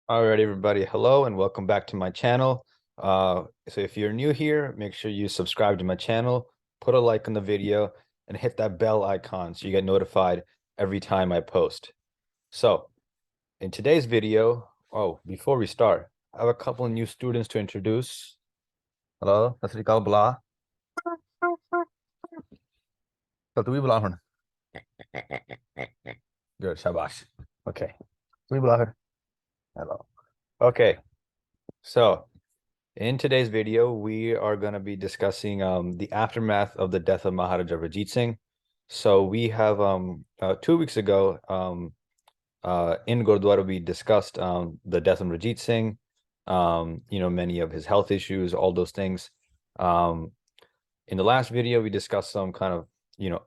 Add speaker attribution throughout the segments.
Speaker 1: All right, everybody. Hello and welcome back to my channel. So if you're new here, make sure you subscribe to my channel, put a like on the video, and hit that bell icon so you get notified every time I post. So in today's video, before we start, I have a couple of new students to introduce. Hello, Sat Sri Akal bula. So tu bhi bula hun. Good, shabash. Okay. Tu bhi bula phir. Hello. Okay. So in today's video, we are going to be discussing the aftermath of the death of Maharaja Ranjit Singh. So we have 2 weeks ago in Gurdwara we discussed the death of Ranjit Singh, many of his health issues, all those things. Um, in the last video, we discussed some kind of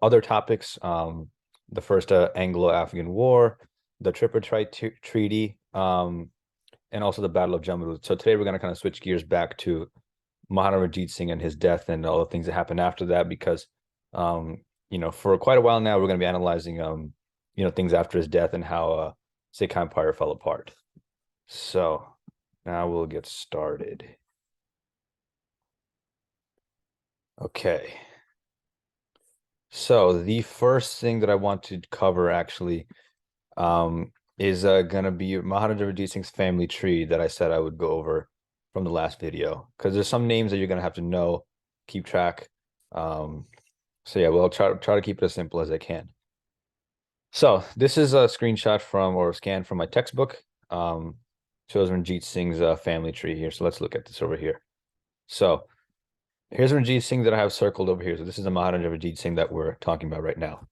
Speaker 1: other topics. The first Anglo-Afghan War, the Tripartite Treaty, and also the Battle of Jamrud. So today we're going to kind of switch gears back to Maharajah Ranjit Singh and his death and all the things that happened after that, because for quite a while now we're going to be analyzing things after his death and how Sikh Empire fell apart. So now we'll get started. Okay. So the first thing that I want to cover actually is gonna be Maharajah Ranjit Singh's family tree that I said I would go over from the last video, because there's some names that you're gonna have to know, keep track. So yeah, well, I'll try to keep it as simple as I can. So this is a screenshot from or a scan from my textbook. Shows Ranjit Singh's family tree here. So let's look at this over here. So here's Ranjit Singh that I have circled over here. So this is the Maharajah Ranjit Singh that we're talking about right now.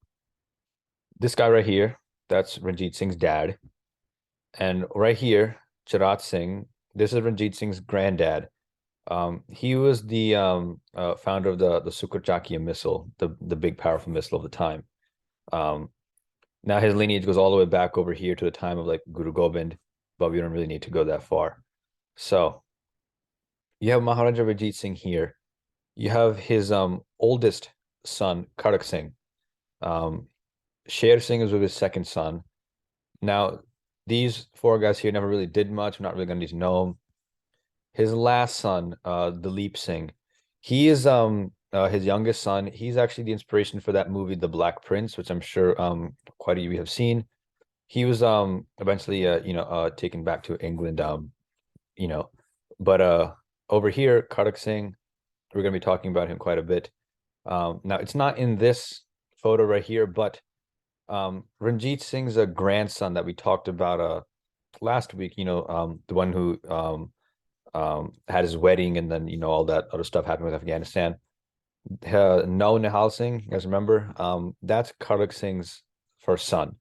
Speaker 1: This guy right here, that's Ranjit Singh's dad. And right here, Charat Singh, this is Ranjit Singh's granddad. He was the founder of the Sukhar missile, the big powerful missile of the time. Um, Now his lineage goes all the way back over here to the time of like Guru Gobind, but we don't really need to go that far. So you have Maharaja Ranjit Singh here. You have his oldest son, Karak Singh. Um, Sher Singh is with his second son. Now, these four guys here never really did much. We're not really gonna need to know them. His last son, Dalip Singh, he is his youngest son. He's actually the inspiration for that movie, The Black Prince, which I'm sure quite a few have seen. He was eventually taken back to England, you know, but over here, Kartik Singh, we're gonna be talking about him quite a bit. Now it's not in this photo right here, but Ranjit Singh's a grandson that we talked about last week, the one who had his wedding and then all that other stuff happened with Afghanistan. No Nihal Singh, you guys remember? That's Kartik Singh's first son.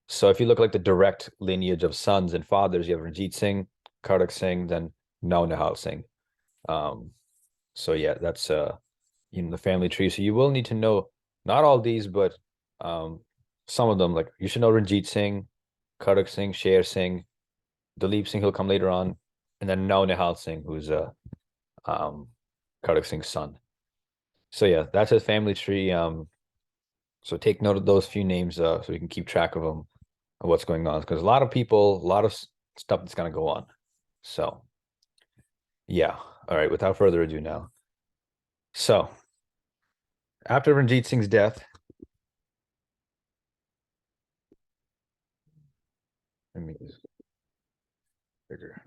Speaker 1: So if you look like the direct lineage of sons and fathers, you have Ranjit Singh, Kartik Singh, then No Nihal Singh. Um, so yeah, that's the family tree. So you will need to know not all these, but um some of them. Like you should know Ranjit Singh, Kartik Singh, Sher Singh, Dalip Singh, he'll come later on, and then No Nihal Singh, who's um Kartik Singh's son. So yeah, that's his family tree. So take note of those few names so we can keep track of them and what's going on, because a lot of people, a lot of stuff that's gonna go on. So yeah, all right. Without further ado, now. So after Ranjit Singh's death, let me just figure.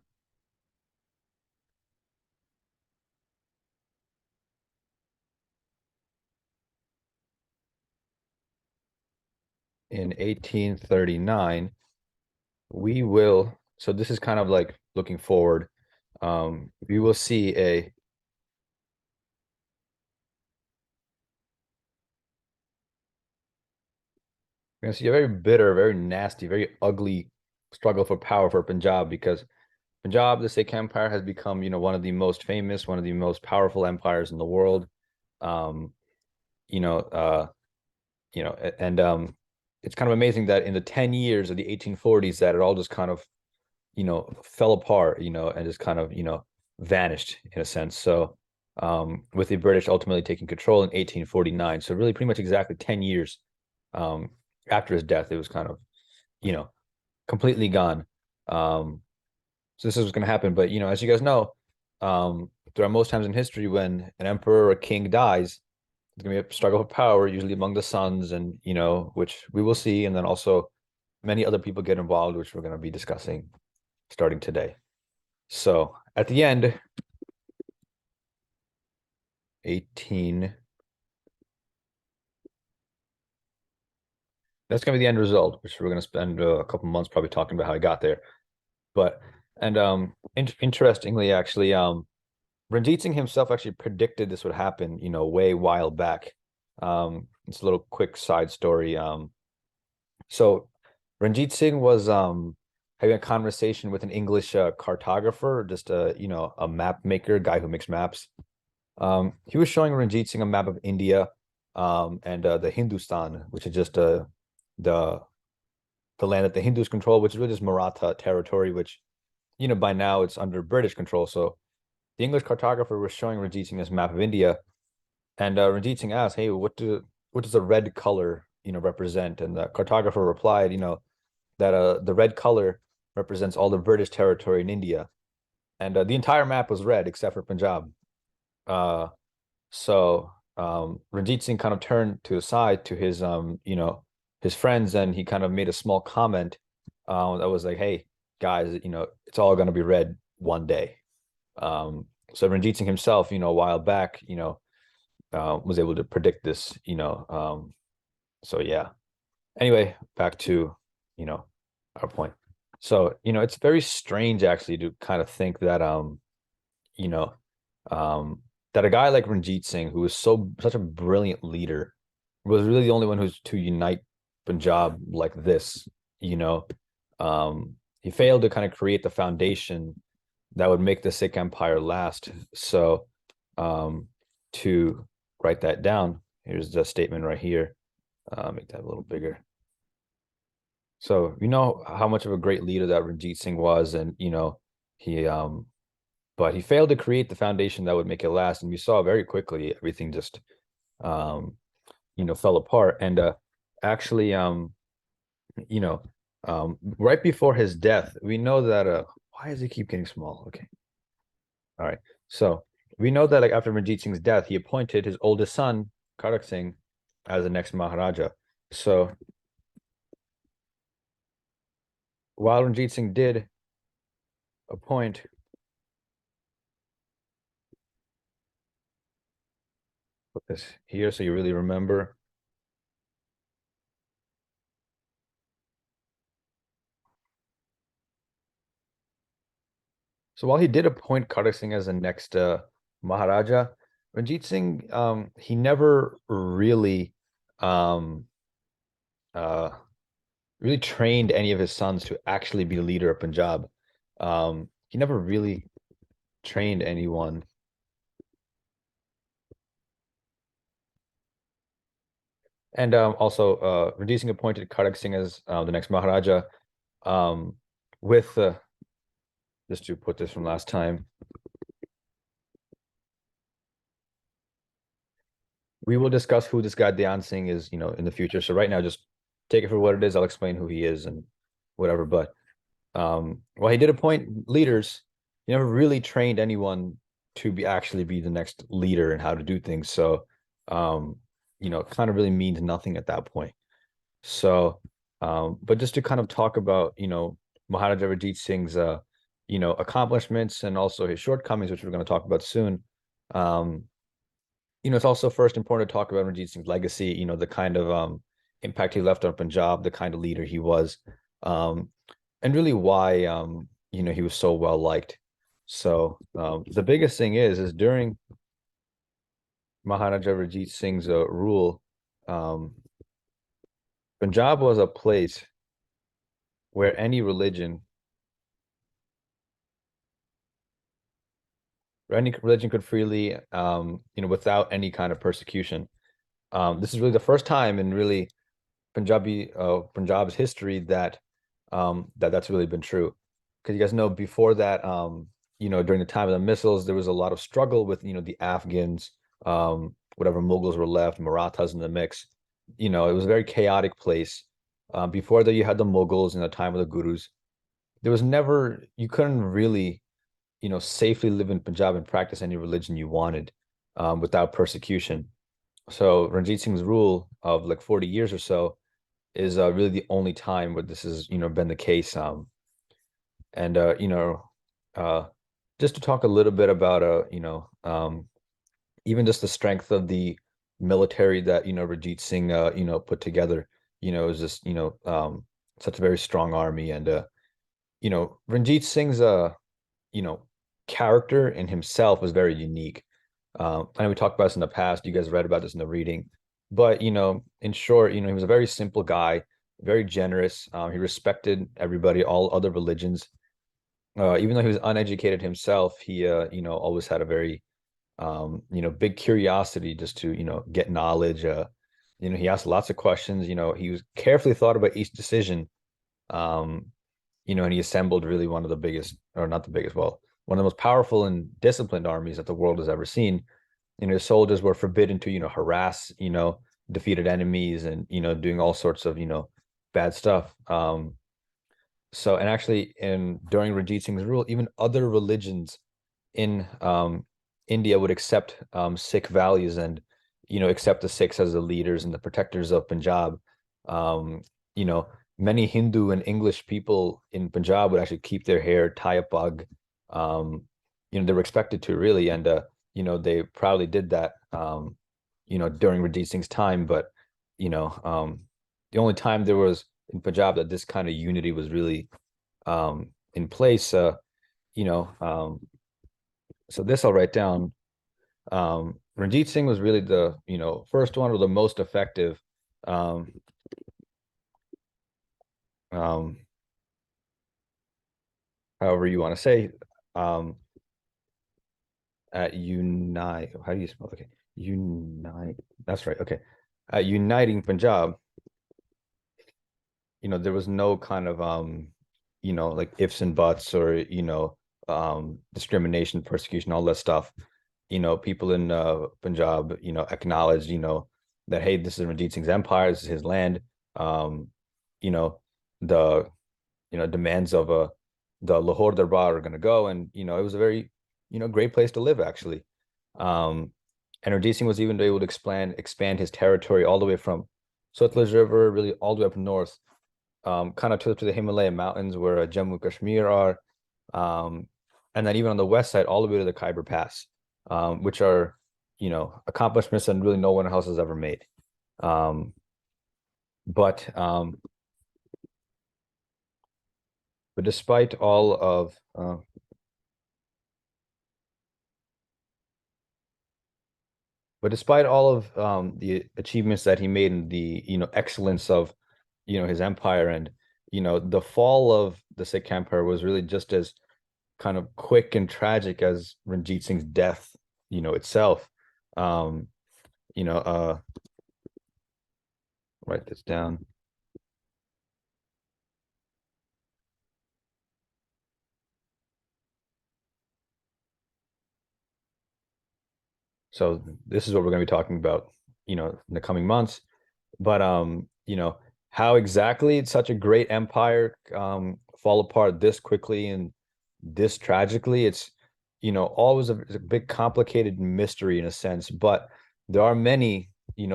Speaker 1: In 1839, we will, so this is kind of like looking forward. We will see we're gonna see a very bitter, very nasty, very ugly struggle for power for Punjab, because Punjab, the Sikh Empire, has become, one of the most famous, one of the most powerful empires in the world. Um, you know, uh, and it's kind of amazing that in the 10 years of the 1840s that it all just kind of, fell apart, and just kind of, vanished in a sense. So with the British ultimately taking control in 1849. So really pretty much exactly 10 years um, after his death, it was kind of, you know, completely gone. Um, So this is what's going to happen. But as you guys know, there are most times in history when an emperor or a king dies, there's going to be a struggle for power, usually among the sons, and which we will see, and then also many other people get involved, which we're going to be discussing starting today. So at the end, 18. That's going to be the end result, which we're going to spend a couple months probably talking about how I got there. But and interestingly, actually, Ranjit Singh himself actually predicted this would happen, way while back. It's a little quick side story. So Ranjit Singh was having a conversation with an English cartographer, just a map maker, guy who makes maps. He was showing Ranjit Singh a map of India, and the Hindustan, which is just the the land that the Hindus control, which is really just Maratha territory, which by now it's under British control. So the English cartographer was showing Ranjit Singh this map of India, and Ranjit Singh asked, "Hey, what does the red color represent?" And the cartographer replied, that the red color represents all the British territory in India, and the entire map was red except for Punjab. Uh, so Ranjit Singh kind of turned to the side to his friends, and he kind of made a small comment that was like, "Hey, guys, it's all going to be red one day." So Ranjit Singh himself, a while back, was able to predict this, so yeah. Anyway, back to, you know, our point. So, it's very strange actually to kind of think that you know, that a guy like Ranjit Singh, who was such a brilliant leader, was really the only one who's to unite Punjab like this, you know. He failed to kind of create the foundation that would make the Sikh Empire last. So, to write that down, here's the statement right here. Make that a little bigger. So you know how much of a great leader that Ranjit Singh was, and he but he failed to create the foundation that would make it last. And we saw very quickly everything just um, fell apart. And actually, you know, right before his death, we know that why does he keep getting small? Okay. All right. So we know that like after Ranjit Singh's death, he appointed his oldest son, Karak Singh, as the next Maharaja. So while Ranjit Singh did appoint, put this here so you really remember. So while he did appoint Karak Singh as the next Maharaja, Ranjit Singh, he never really um, uh, really trained any of his sons to actually be the leader of Punjab. He never really trained anyone. And also, Ranjit Singh appointed Karak Singh as the next Maharaja, um, with just to put this from last time. We will discuss who this guy Dhyan Singh is, in the future. So right now, just take it for what it is. I'll explain who he is and whatever. But while he did appoint leaders, he never really trained anyone to actually be the next leader and how to do things. So, it kind of really means nothing at that point. So, but just to kind of talk about, Maharaja Ranjit Singh's, accomplishments and also his shortcomings, which we're going to talk about soon. Um, it's also first important to talk about Ranjit Singh's legacy, the kind of impact he left on Punjab, the kind of leader he was, um, and really why he was so well liked. So the biggest thing is during Maharaja Ranjit Singh's rule, um, Punjab was a place where any religion could freely, without any kind of persecution. This is really the first time in really Punjab's history that that's really been true. Because you guys know before that, during the time of the missiles, there was a lot of struggle with the Afghans, whatever Mughals were left, Marathas in the mix. It was a very chaotic place. Before that, you had the Mughals in the time of the Gurus. there was never you couldn't really, safely live in Punjab and practice any religion you wanted without persecution. So Ranjit Singh's rule of like 40 years or so is really the only time where this has, been the case. And uh, just to talk a little bit about even just the strength of the military that Ranjit Singh put together, is just such a very strong army. And Ranjit Singh's you know character in himself was very unique. I know we talked about this in the past. You guys read about this in the reading, but in short, he was a very simple guy, very generous. He respected everybody, all other religions. Even though he was uneducated himself, he always had a very big curiosity just to get knowledge. He asked lots of questions. He was carefully thought about each decision. Um, and he assembled really one of the biggest, or not the biggest, well, one of the most powerful and disciplined armies that the world has ever seen. His soldiers were forbidden to, harass, defeated enemies and, doing all sorts of, bad stuff. So, and actually, in during Ranjit Singh's rule, even other religions in India would accept Sikh values and accept the Sikhs as the leaders and the protectors of Punjab. Um, Many Hindu and English people in Punjab would actually keep their hair, tie a pug. Um, they were expected to really, and they proudly did that. During Ranjit Singh's time, but you know, um, the only time there was in Punjab that this kind of unity was really in place. You know, um, so this I'll write down. Ranjit Singh was really the, first one or the most effective, um, um, however you want to say, um, at unite. How do you spell? Okay, unite. That's right. Okay, at uniting Punjab. There was no kind of like ifs and buts or discrimination, persecution, all that stuff. People in Punjab, acknowledged, that hey, this is Ranjit Singh's empire, this is his land. Um, you know, the demands of the Lahore Darbar are going to go, and it was a very great place to live actually. Um, and Ranjit Singh was even able to expand his territory all the way from Sutlej River, really all the way up north, kind of to the Himalaya mountains where Jammu Kashmir are, um, and then even on the west side, all the way to the Khyber Pass, which are, accomplishments that really no one else has ever made. Um, but um, but despite all of the achievements that he made and the excellence of his empire and the fall of the Sikh Empire was really just as kind of quick and tragic as Ranjit Singh's death, itself. Um, you know, write this down. So this is what we're going to be talking about, in the coming months. But how exactly did such a great empire fall apart this quickly and this tragically? It's always a big complicated mystery in a sense, but there are many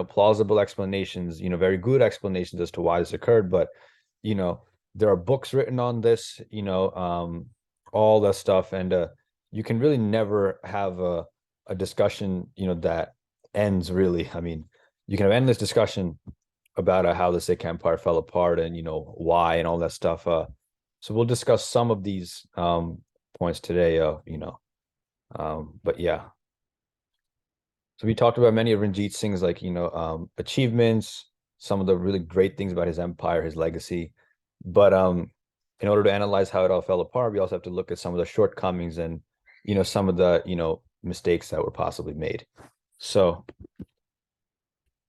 Speaker 1: plausible explanations, very good explanations as to why this occurred. But you know there are books written on this, all that stuff, and you can really never have a discussion that ends really. I mean, you can have endless discussion about how the Sikh Empire fell apart and why and all that stuff. So we'll discuss some of these points today. But yeah. So we talked about many of Ranjit Singh's like achievements, some of the really great things about his empire, his legacy. But in order to analyze how it all fell apart, we also have to look at some of the shortcomings and some of the mistakes that were possibly made. So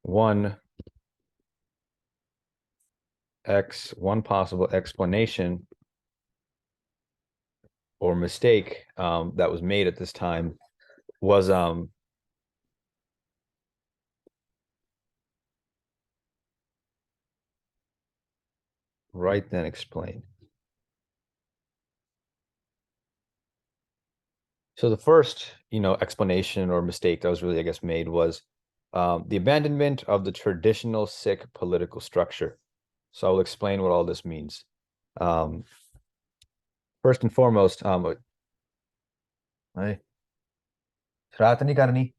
Speaker 1: one one possible explanation or mistake that was made at this time was write then explain. So the first, explanation or mistake that was really, I guess, made was the abandonment of the traditional Sikh political structure. So I will explain what all this means. Um, First and foremost, hey, शरारत नहीं करनी.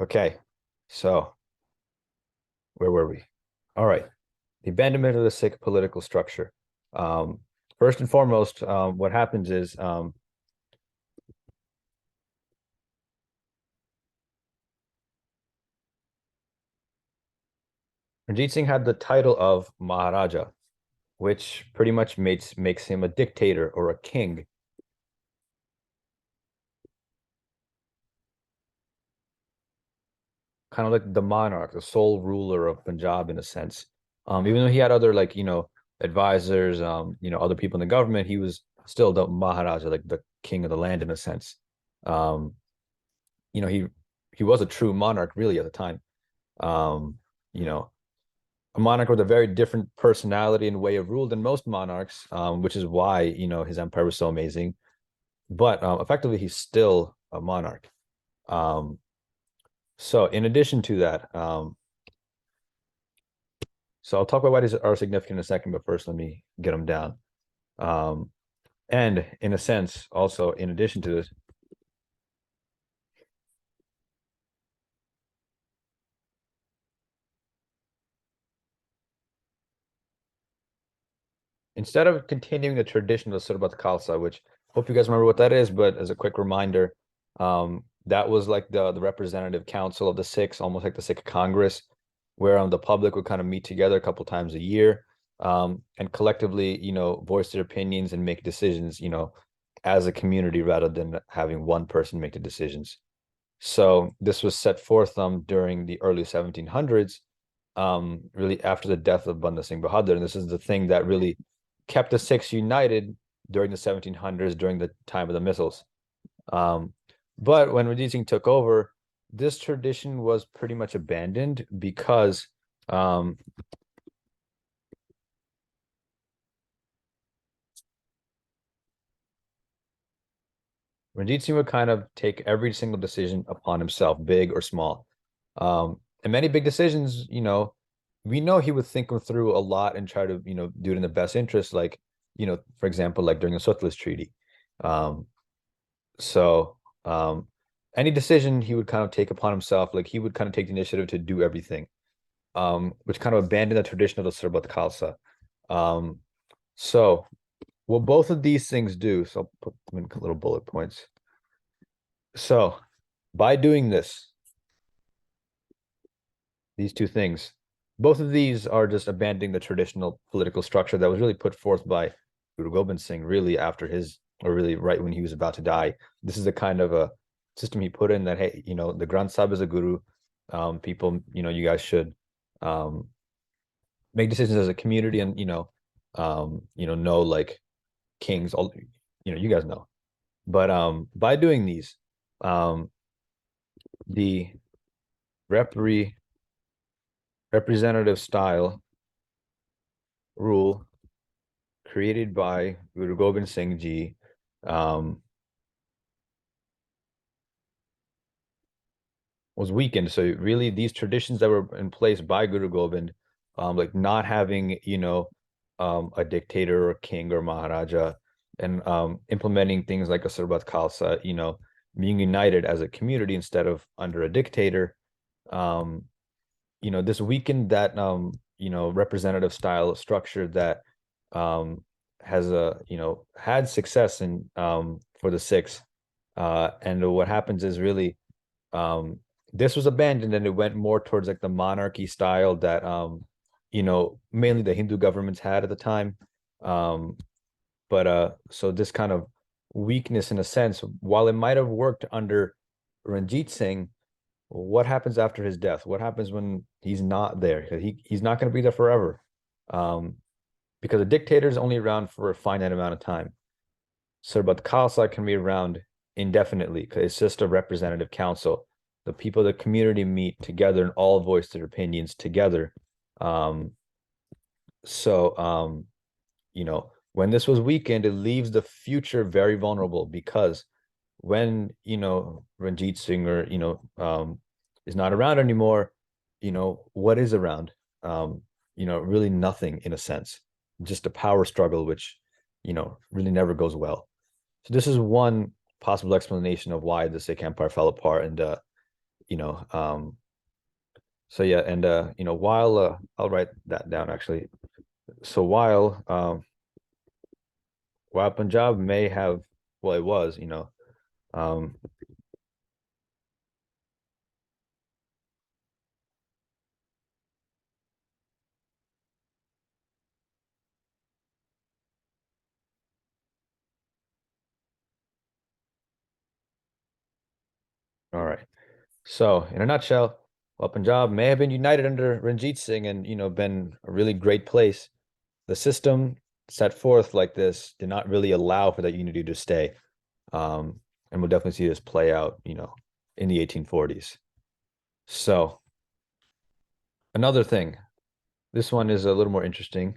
Speaker 1: Okay, so where were we? All right, the abandonment of the Sikh political structure. Um, First and foremost, what happens is Ranjit Singh had the title of maharajah, which pretty much makes him a dictator or a king. Kind of like the monarch, the sole ruler of Punjab in a sense. Even though he had other like, advisors, other people in the government, he was still the Maharaja, like the king of the land in a sense. Um, you know, he he was a true monarch really at the time. Um, you know, a monarch with a very different personality and way of rule than most monarchs, which is why, his empire was so amazing. But effectively, he's still a monarch. Um, so in addition to that, so I'll talk about why these are significant in a second, but first let me get them down. Um, and in a sense, also in addition to this, instead of continuing the tradition of Surbat Khalsa, which hope you guys remember what that is, but as a quick reminder, that was like the representative council of the Sikhs, almost like the Sikh Congress, where the public would kind of meet together a couple times a year, and collectively, voice their opinions and make decisions, as a community rather than having one person make the decisions. So this was set forth during the early 1700s, really after the death of Banda Singh Bahadur. And this is the thing that really kept the Sikhs united during the 1700s, during the time of the missiles. Um, but when Ranjit Singh took over, this tradition was pretty much abandoned because um, Ranjit Singh would kind of take every single decision upon himself, big or small. And many big decisions, we know he would think them through a lot and try to, do it in the best interest. Like, for example, like during the Sutlej Treaty. Um, so any decision he would kind of take upon himself, like he would kind of take the initiative to do everything, which kind of abandoned the tradition of the Sarbat Khalsa. Um, so what both of these things do, so I'll put them in little bullet points. So by doing this, these two things, both of these are just abandoning the traditional political structure that was really put forth by Guru Gobind Singh really after his, or really right when he was about to die. This is the kind of a system he put in that, hey, the Granth Sahib is a guru. People, you guys should um, make decisions as a community and, know like kings, all, you guys know. But by doing these, um, the repre representative style rule created by Guru Gobind Singh Ji um, was weakened. So really, these traditions that were in place by Guru Gobind, like not having, a dictator or king or Maharaja, and implementing things like a Sarbat Khalsa, being united as a community instead of under a dictator. Um, this weakened that representative style structure that has had success in for the Sikhs. And what happens is really um this was abandoned and it went more towards like the monarchy style that mainly the Hindu governments had at the time. Um but so this kind of weakness in a sense, while it might have worked under Ranjit Singh, what happens after his death? What happens when he's not there? Because he's not going to be there forever. Um, because a dictator is only around for a finite amount of time. So, but Khalsa can be around indefinitely because it's just a representative council. The people of the community meet together and all voice their opinions together. Um, so, When this was weakened, it leaves the future very vulnerable because when, Ranjit Singh or, is not around anymore, what is around? Um, really nothing in a sense, just a power struggle, which, really never goes well. So this is one possible explanation of why the Sikh Empire fell apart. And, you know, um, so yeah, and, while, I'll write that down actually. So while Punjab may have, well, it was, um, all right. So, in a nutshell, while Punjab may have been united under Ranjit Singh and, been a really great place, the system set forth like this did not really allow for that unity to stay. And we'll definitely see this play out, in the 1840s. So, another thing, this one is a little more interesting,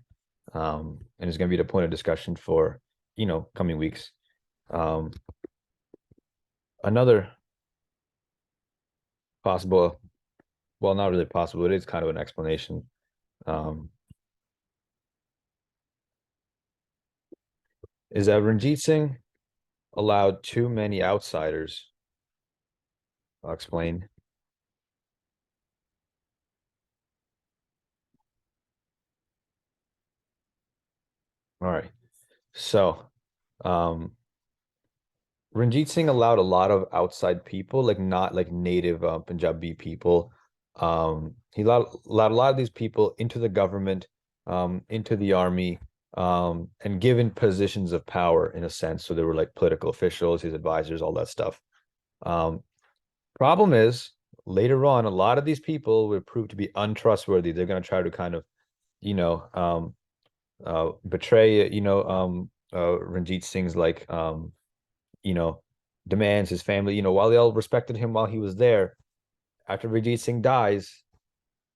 Speaker 1: and is going to be the point of discussion for, coming weeks. Um, another possible, well, not really possible, it is kind of an explanation. Um, is that Ranjit Singh allowed too many outsiders? I'll explain. All right. So, um, Ranjit Singh allowed a lot of outside people, like not like native Punjabi people. He allowed a lot of these people into the government, into the army, and given positions of power in a sense. So they were like political officials, his advisors, all that stuff. Um, Problem is, later on, a lot of these people would prove to be untrustworthy. They're going to try to kind of, you know, betray, Ranjit Singh's like, you know, demands, his family, while they all respected him while he was there, after Ranjit Singh dies,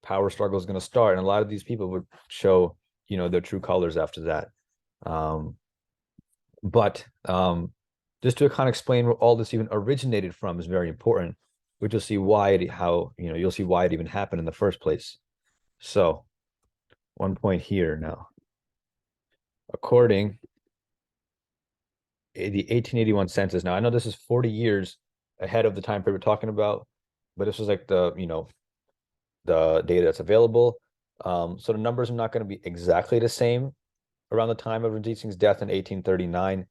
Speaker 1: power struggle is going to start. And a lot of these people would show, their true colors after that. Um, but just to kind of explain where all this even originated from is very important, which you'll see why you'll see why it even happened in the first place. So, one point here now. According the 1881 census, now I know this is 40 years ahead of the time period we're talking about, but this was like the data that's available. So the numbers are not going to be exactly the same around the time of Ranjit Singh's death in 1839,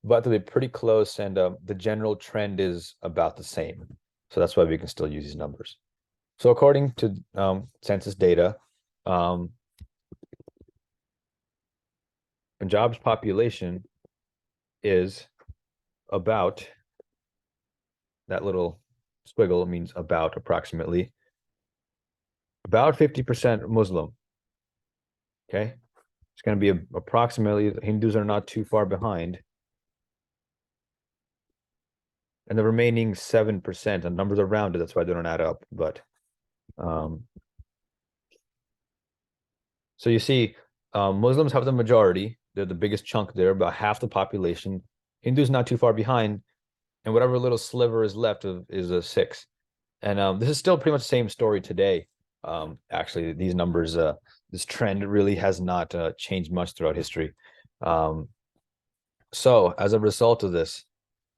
Speaker 1: but they'll be pretty close, and the general trend is about the same. So that's why we can still use these numbers. So according to census data, um, Punjab's population is about, that little squiggle means about approximately, about 50% Muslim. Okay. It's going to be approximately, Hindus are not too far behind. And the remaining 7%, and numbers are rounded, that's why they don't add up. But um, so you see, Muslims have the majority. They're the biggest chunk there, about half the population. Hindus not too far behind, and whatever little sliver is left of is a Sikhs. And this is still pretty much the same story today. Actually, these numbers, this trend really has not changed much throughout history. Um, so as a result of this,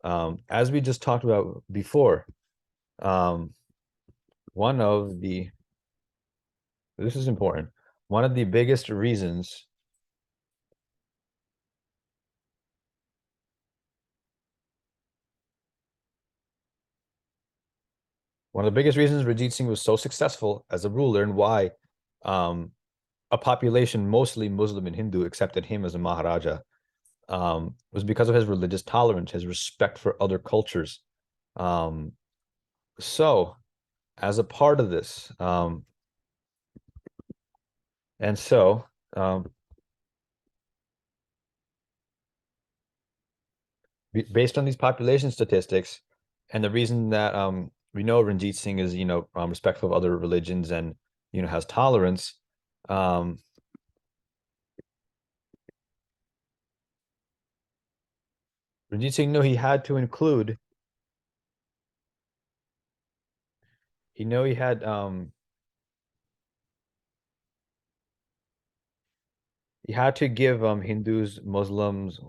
Speaker 1: as we just talked about before, um, one of the this is important. One of the biggest reasons one of the biggest reasons Ranjit Singh was so successful as a ruler, and why um, a population mostly Muslim and Hindu accepted him as a maharajah, was because of his religious tolerance, his respect for other cultures. Um, so, as a part of this, and so based on these population statistics, and the reason that we know Ranjit Singh is, respectful of other religions and, has tolerance, um, Ranjit Singh knew he had to include, he knew he had he had to give Hindus, Muslims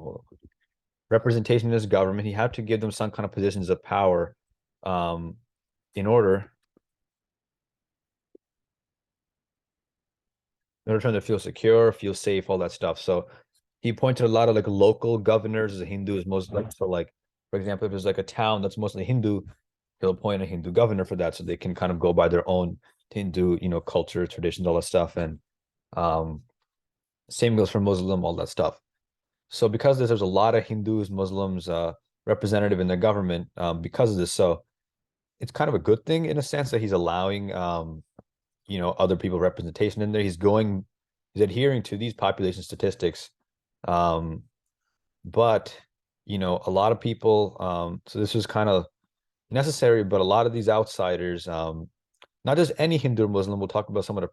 Speaker 1: representation in his government. He had to give them some kind of positions of power um in order for them to feel secure, feel safe, all that stuff. So he appointed a lot of like local governors as Hindus, Muslims. So like, for example, if there's like a town that's mostly Hindu, he'll appoint a Hindu governor for that, so they can kind of go by their own Hindu, culture, traditions, all that stuff. And um, same goes for Muslim, all that stuff. So because there's a lot of Hindus, Muslims, representative in the government, because of this, so it's kind of a good thing in a sense that he's allowing, other people representation in there. He's adhering to these population statistics. Um, but a lot of people, so this was kind of necessary, but a lot of these outsiders, not just any Hindu or Muslim, we'll talk about some of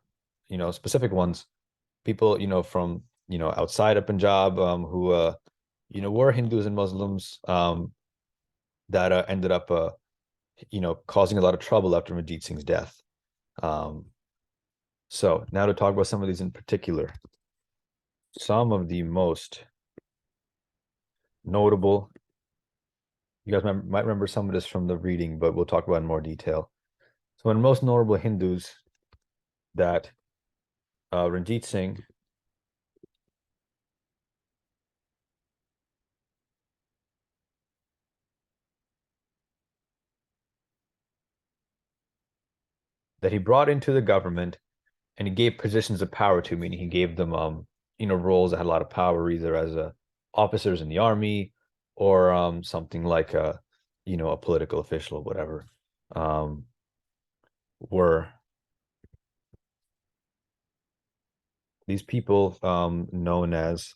Speaker 1: the, specific ones, people, from, outside of Punjab, who, were Hindus and Muslims, that ended up, causing a lot of trouble after Majit Singh's death. Um, so now to talk about some of these in particular, some of the most notable, you guys might remember some of this from the reading, but we'll talk about in more detail. So, one of the most notable Hindus that Ranjit Singh that he brought into the government and he gave positions of power to, meaning he gave them roles that had a lot of power, either as officers in the army or something like a political official or whatever. Um, were these people known as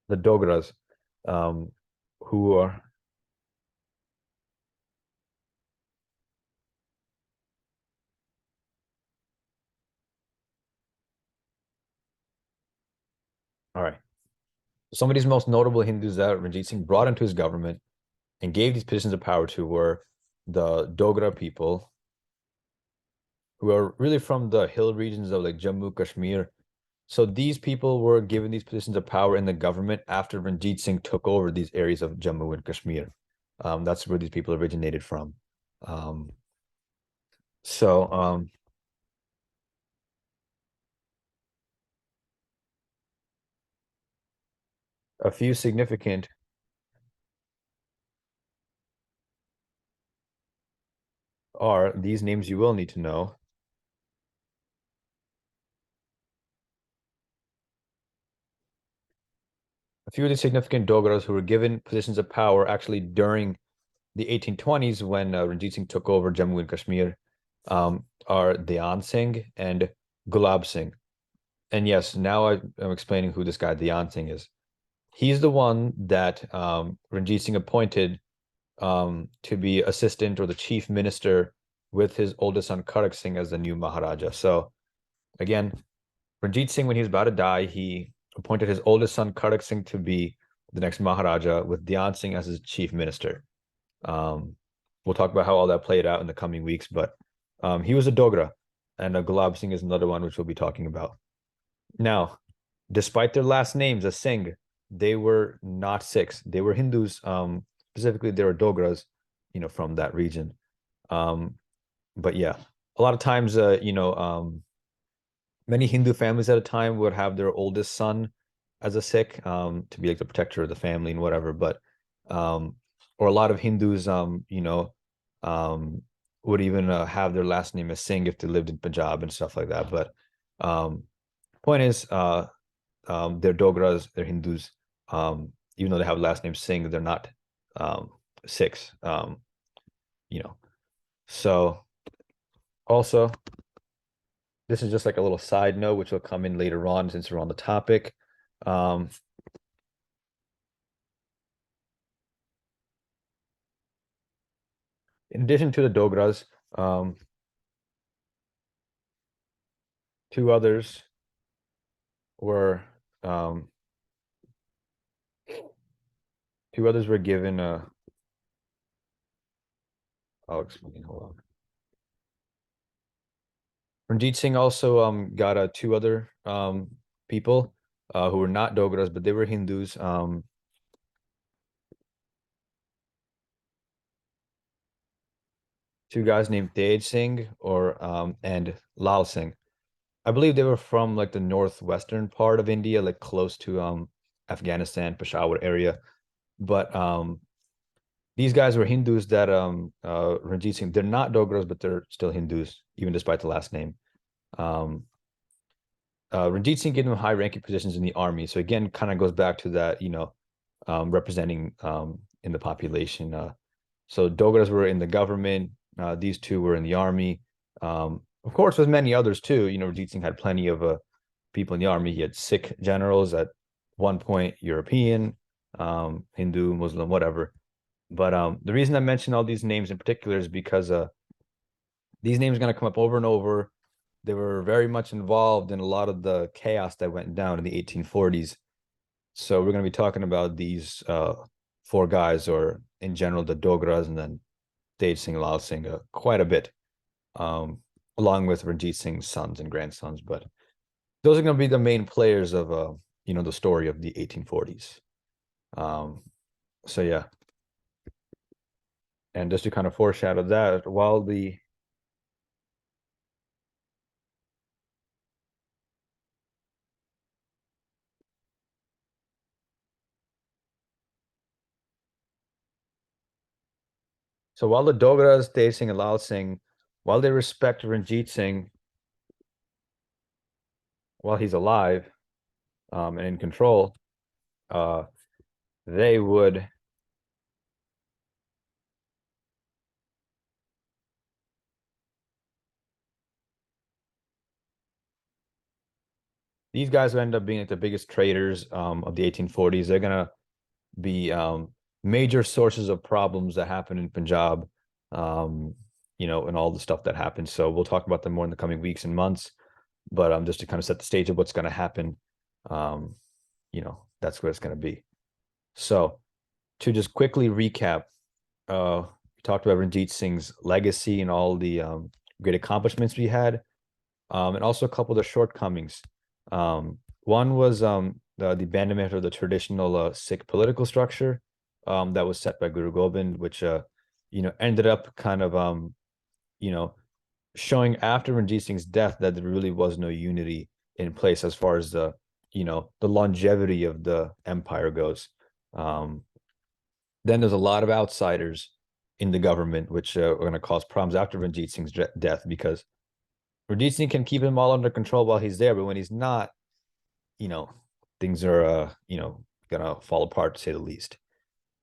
Speaker 1: the Dogras, um, who are all right. Some of these most notable Hindus that Ranjit Singh brought into his government and gave these positions of power to were the Dogra people, who are really from the hill regions of like Jammu, Kashmir. So these people were given these positions of power in the government after Ranjit Singh took over these areas of Jammu and Kashmir. That's where these people originated from. Um, so a few significant are these names you will need to know. A few of the significant Dogras who were given positions of power actually during the 1820s when Ranjit Singh took over Jammu and Kashmir are Dhyan Singh and Gulab Singh. And yes, now I'm explaining who this guy Dhyan Singh is. He's the one that Ranjit Singh appointed to be assistant or the chief minister with his oldest son Karak Singh as the new Maharaja. So again, Ranjit Singh, when he was about to die, he appointed his oldest son Karak Singh to be the next Maharaja with Dhyan Singh as his chief minister. Um, we'll talk about how all that played out in the coming weeks, but he was a Dogra, and Gulab Singh is another one which we'll be talking about. Now, despite their last names as Singh, they were not Sikhs. They were Hindus. Specifically, they were Dogras, from that region. Um, but yeah, a lot of times, many Hindu families at a time would have their oldest son as a Sikh, to be like the protector of the family and whatever. But or a lot of Hindus, um, would even have their last name as Singh if they lived in Punjab and stuff like that. But point is, they're Dogras, they're Hindus. Even though they have last name Singh, they're not Sikhs. You know. So also, this is just like a little side note, which will come in later on since we're on the topic. Um, in addition to the Dogras, two others were Two others were given. I'll explain. Hold on. Ranjit Singh also got two other people who were not Dogras, but they were Hindus. Two guys named Tej Singh or and Lal Singh. I believe they were from like the northwestern part of India, like close to Afghanistan, Peshawar area. But these guys were Hindus that Ranjit Singh, they're not Dogras, but they're still Hindus, even despite the last name. Um, Ranjit Singh gave them high ranking positions in the army. So again, kind of goes back to that, representing in the population. So Dogras were in the government. These two were in the army. Of course, with many others too. Ranjit Singh had plenty of people in the army. He had Sikh generals at one point, European, Hindu, Muslim, whatever. But the reason I mention all these names in particular is because these names are going to come up over and over. They were very much involved in a lot of the chaos that went down in the 1840s. So we're going to be talking about these four guys, or in general, the Dogras, and then Tej Singh, Lal Singh, quite a bit, um, along with Ranjit Singh's sons and grandsons. But those are going to be the main players of, the story of the 1840s. So yeah, and just to kind of foreshadow that, while the so while the Dogras, Tej Singh, and Lal Singh, while they respect Ranjit Singh while he's alive, and in control, uh, they would these guys would end up being like the biggest traders of the 1840s. They're gonna be major sources of problems that happen in Punjab, um, and all the stuff that happens. So we'll talk about them more in the coming weeks and months. But just to kind of set the stage of what's going to happen, um, that's what it's going to be. So to just quickly recap, we talked about Ranjit Singh's legacy and all the great accomplishments we had, and also a couple of the shortcomings. One was the abandonment of the traditional Sikh political structure that was set by Guru Gobind, which ended up kind of you know showing after Ranjit Singh's death that there really was no unity in place as far as the longevity of the empire goes. Um, then there's a lot of outsiders in the government, which are going to cause problems after Ranjit Singh's death, because Ranjit Singh can keep them all under control while he's there, but when he's not, you know, things are gonna fall apart to say the least.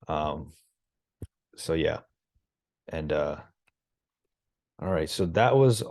Speaker 1: Um, so yeah, and all right, so that was